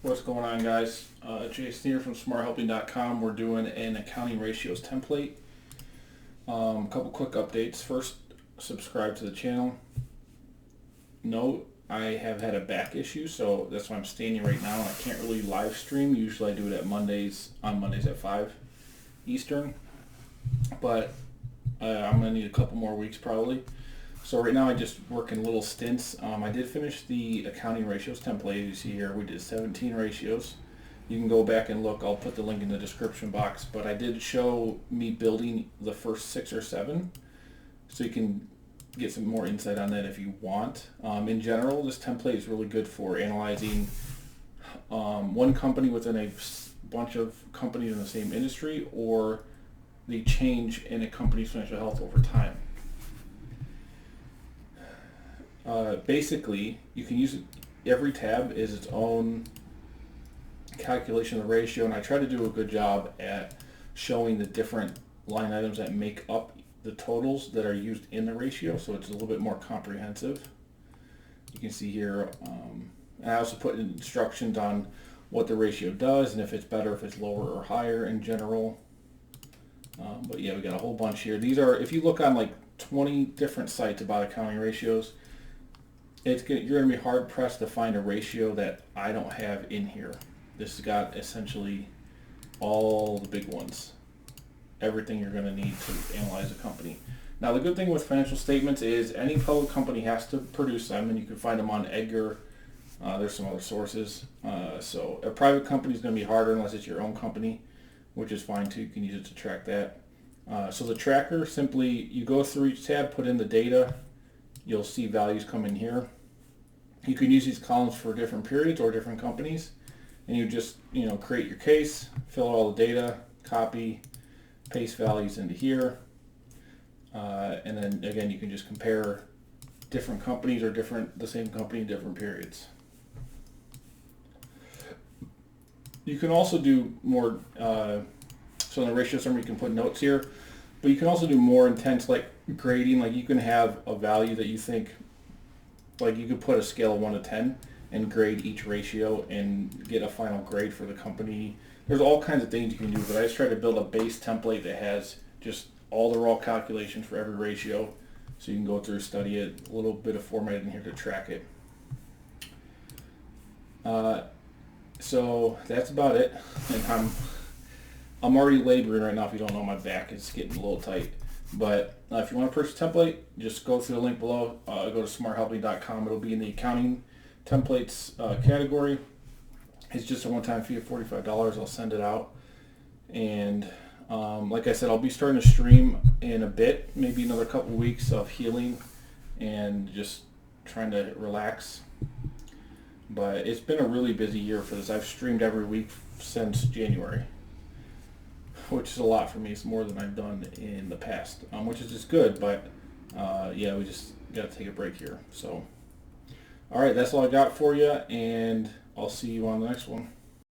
What's going on, guys? Jason here from smarthelping.com. We're doing an accounting ratios template. A couple quick updates. First, subscribe to the channel. Note, I have had a back issue, so that's why I'm standing right now. I can't really live stream. Usually I do it on Mondays at 5 Eastern. But I'm going to need a couple more weeks probably. So right now I just work in little stints. I did finish the accounting ratios template. As you see here, we did 17 ratios. You can go back and look. I'll put the link in the description box. But I did show me building the first 6 or 7. So you can get some more insight on that if you want. In general, this template is really good for analyzing one company within a bunch of companies in the same industry, or the change in a company's financial health over time. Basically, you can use it. Every tab is its own calculation of the ratio, and I try to do a good job at showing the different line items that make up the totals that are used in the ratio, so it's a little bit more comprehensive. You can see here, and I also put instructions on what the ratio does and if it's better, if it's lower or higher in general. But yeah, we got a whole bunch here. These are, if you look on like 20 different sites about accounting ratios, you're going to be hard pressed to find a ratio that I don't have in here. This has got essentially all the big ones. Everything you're going to need to analyze a company. Now, the good thing with financial statements is any public company has to produce them, and you can find them on Edgar. There's some other sources. So a private company is going to be harder unless it's your own company, which is fine too. You can use it to track that. So the tracker, simply you go through each tab, put in the data. You'll see values come in here. You can use these columns for different periods or different companies, and you just create your case, fill out all the data, copy, paste values into here, and then again you can just compare different companies or the same company in different periods. You can also do more. So in the ratio summary you can put notes here, but you can also do more intense like grading. Like you can have a value that you think, like you could put a scale of 1 to 10 and grade each ratio and get a final grade for the company. There's all kinds of things you can do, but I just try to build a base template that has just all the raw calculations for every ratio, so you can go through, study it, a little bit of format in here to track it. So that's about it. And I'm already laboring right now. If you don't know, my back is getting a little tight. But if you want to purchase a template, just go through the link below. Go to smarthelping.com. It'll be in the accounting templates category. It's just a one-time fee of $45. I'll send it out. And like I said, I'll be starting to stream in a bit, maybe another couple weeks of healing and just trying to relax. But it's been a really busy year for this. I've streamed every week since January, which is a lot for me. It's more than I've done in the past, which is just good. But yeah, we just got to take a break here. So, all right, that's all I got for you, and I'll see you on the next one.